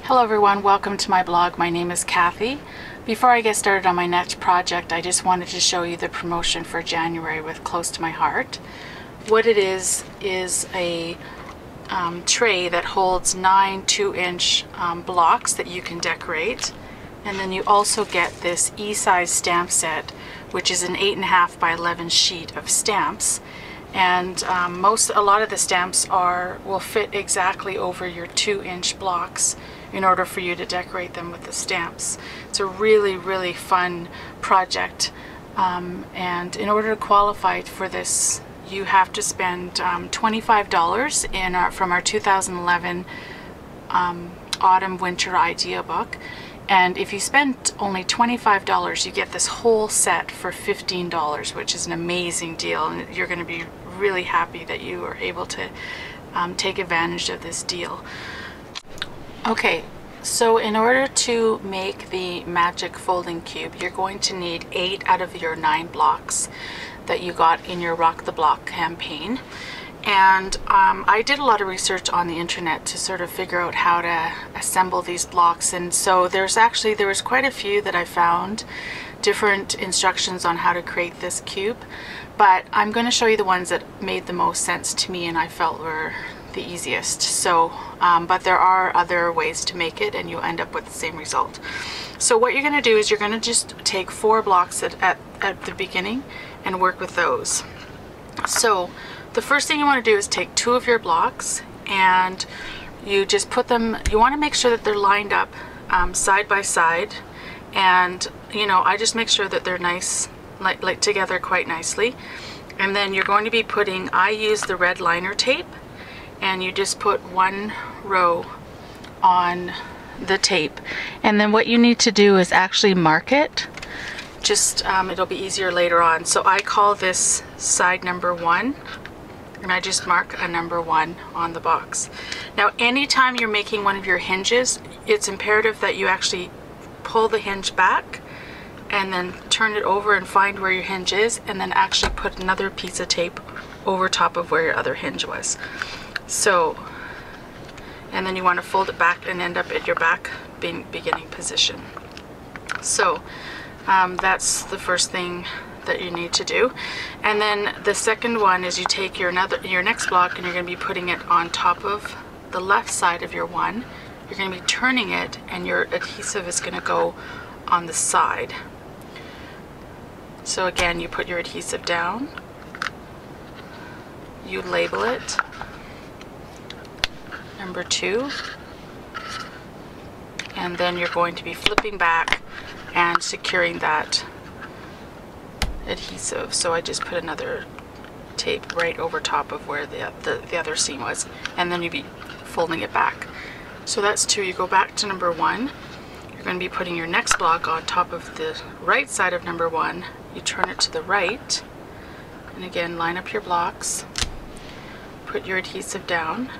Hello everyone, welcome to my blog. My name is Kathy. Before I get started on my next project, I just wanted to show you the promotion for January with Close to My Heart. What it is a tray that holds 9 2-inch blocks that you can decorate. And then you also get this E-size stamp set, which is an 8.5 by 11 sheet of stamps. And a lot of the stamps will fit exactly over your 2-inch blocks in order for you to decorate them with the stamps. It's a really fun project, and in order to qualify for this you have to spend $25 from our 2011 Autumn Winter Idea Book. And if you spend only $25, you get this whole set for $15, which is an amazing deal, and you're going to be really happy that you were able to take advantage of this deal. Okay, so in order to make the magic folding cube, you're going to need 8 out of your 9 blocks that you got in your Rock the Block campaign. And I did a lot of research on the internet to sort of figure out how to assemble these blocks, and so there was quite a few that I found, different instructions on how to create this cube, but I'm going to show you the ones that made the most sense to me and I felt were the easiest. So but there are other ways to make it and you'll end up with the same result. So what you're going to do is you're going to just take 4 blocks at the beginning and work with those. So the first thing you want to do is take 2 of your blocks and you just put them, you want to make sure that they're lined up side by side, and I just make sure that they're nice, like together quite nicely. And then you're going to be putting, I use the red liner tape, and you just put 1 row on the tape, and then what you need to do is actually mark it. Just it'll be easier later on. So I call this side number 1, and I just mark a number 1 on the box. Now anytime you're making one of your hinges, it's imperative that you actually pull the hinge back and then turn it over and find where your hinge is, and then actually put another piece of tape over top of where your other hinge was. So, and then you want to fold it back and end up at your back beginning position. So that's the first thing that you need to do. And then the second one is you take your next block and you're going to be putting it on top of the left side of your one. You're going to be turning it and your adhesive is going to go on the side. So again, you put your adhesive down, you label it number 2, and then you're going to be flipping back and securing that adhesive. So I just put another tape right over top of where the other seam was, and then you'd be folding it back. So that's 2. You go back to number 1. You're going to be putting your next block on top of the right side of number 1. You turn it to the right, and again line up your blocks, put your adhesive down,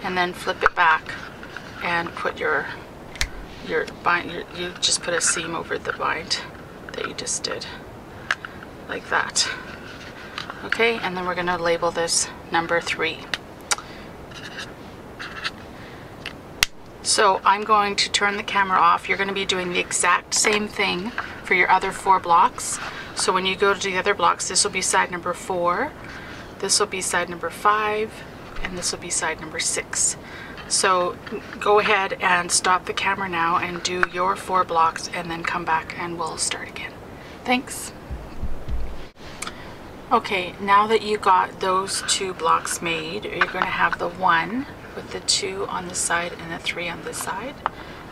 and then flip it back and put your bind. You just put a seam over the bind that you just did, like that. Okay, and then we're going to label this number 3. So I'm going to turn the camera off. You're going to be doing the exact same thing for your other 4 blocks. So when you go to the other blocks, this will be side number 4, this will be side number 5, and this will be side number 6. So go ahead and stop the camera now and do your 4 blocks and then come back and we'll start again. Thanks. Okay, now that you got those 2 blocks made, you're going to have the 1 with the 2 on this side and the 3 on this side,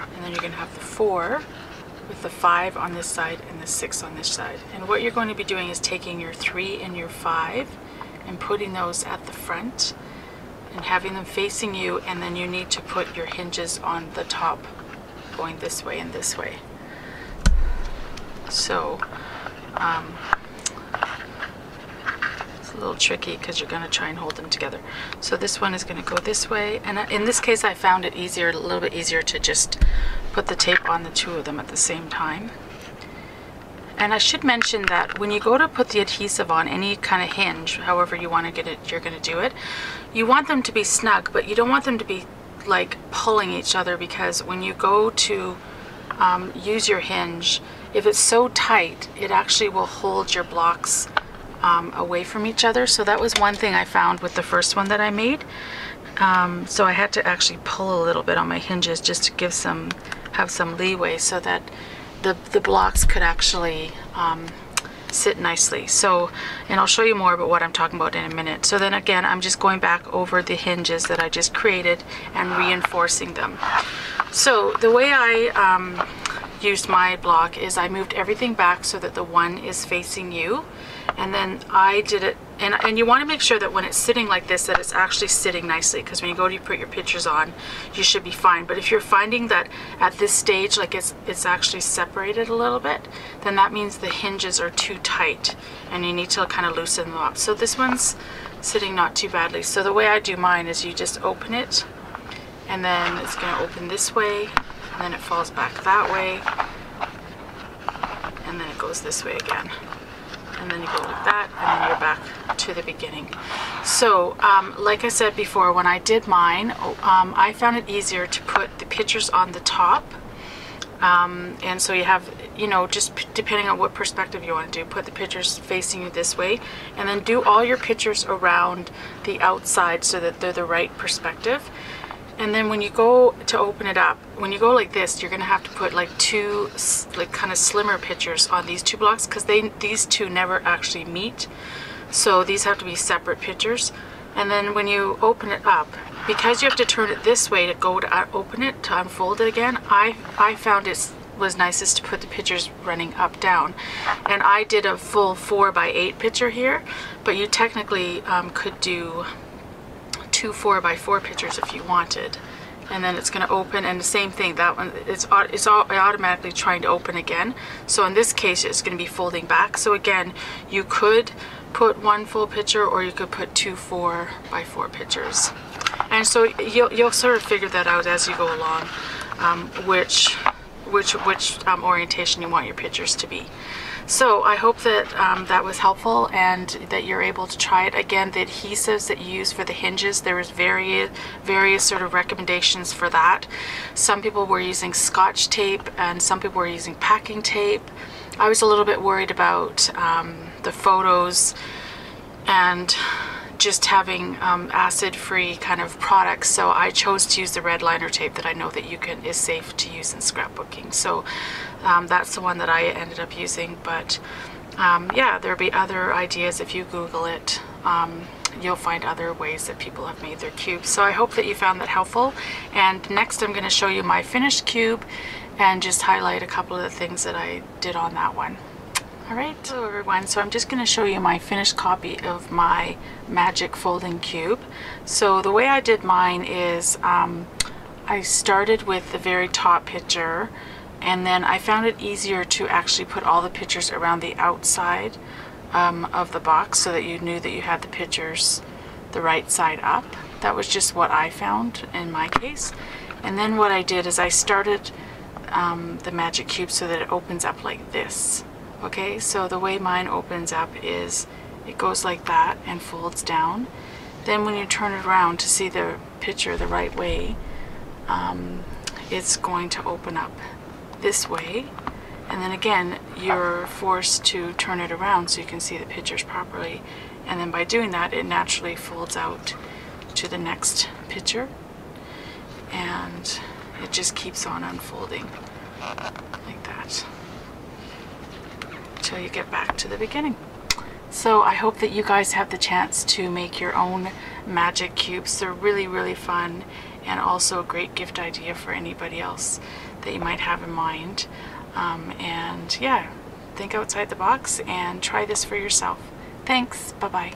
and then you're going to have the 4 with the 5 on this side and the 6 on this side. And what you're going to be doing is taking your 3 and your 5 and putting those at the front and having them facing you, and then you need to put your hinges on the top going this way and this way. So it's a little tricky because you're going to try and hold them together. So this one is going to go this way, and in this case I found it easier, a little bit easier, to just put the tape on the 2 of them at the same time. And I should mention that when you go to put the adhesive on any kind of hinge, however you want to get it, you're going to do it, you want them to be snug, but you don't want them to be like pulling each other, because when you go to use your hinge, if it's so tight, it actually will hold your blocks away from each other. So that was one thing I found with the first one that I made. So I had to actually pull a little bit on my hinges just to have some leeway so that the blocks could actually sit nicely. So, and I'll show you more about what I'm talking about in a minute. So then again, I'm just going back over the hinges that I just created and reinforcing them. So the way I used my block is I moved everything back so that the one is facing you, and then I did it, and you want to make sure that when it's sitting like this, that it's actually sitting nicely, because when you go to put your pictures on, you should be fine. But if you're finding that at this stage, like it's actually separated a little bit, then that means the hinges are too tight and you need to kind of loosen them up. So this one's sitting not too badly. So the way I do mine is you just open it, and then it's going to open this way, and then it falls back that way, and then it goes this way again, and then you go like that, and then you're back to the beginning. So like I said before, when I did mine, I found it easier to put the pictures on the top, and so you have, you know, just depending on what perspective you want to do, put the pictures facing you this way, and then do all your pictures around the outside so that they're the right perspective. And then when you go to open it up, when you go like this, you're going to have to put like two like kind of slimmer pictures on these two blocks, because these two never actually meet. So these have to be separate pictures. And then when you open it up, because you have to turn it this way to go to open it, to unfold it again, I found it was nicest to put the pictures running up down. And I did a full 4x8 picture here, but you technically could do 2 4x4 pictures if you wanted. And then it's going to open, and the same thing, that one, it's automatically trying to open again. So in this case, it's going to be folding back. So again, you could put one full picture, or you could put 2 4x4 pictures. And so you'll sort of figure that out as you go along, which orientation you want your pictures to be. So I hope that that was helpful and that you're able to try it. Again, the adhesives that you use for the hinges, there was various sort of recommendations for that. Some people were using Scotch tape, and some people were using packing tape. I was a little bit worried about the photos and just having acid-free kind of products, so I chose to use the red liner tape that I know that is safe to use in scrapbooking. So that's the one that I ended up using. But yeah, there'll be other ideas. If you Google it, you'll find other ways that people have made their cubes. So I hope that you found that helpful. And next I'm going to show you my finished cube and just highlight a couple of the things that I did on that one. Alright, hello everyone. So I'm just going to show you my finished copy of my Magic Folding Cube. So the way I did mine is I started with the very top picture, and then I found it easier to actually put all the pictures around the outside of the box so that you knew that you had the pictures the right side up. That was just what I found in my case. And then what I did is I started the Magic Cube so that it opens up like this. Okay, so the way mine opens up is it goes like that and folds down. Then when you turn it around to see the picture the right way, it's going to open up this way. And then again, you're forced to turn it around so you can see the pictures properly. And then by doing that, it naturally folds out to the next picture. And it just keeps on unfolding like that until you get back to the beginning. So I hope that you guys have the chance to make your own magic cubes. They're really, really fun, and also a great gift idea for anybody else that you might have in mind. And yeah, think outside the box and try this for yourself. Thanks. Bye-bye.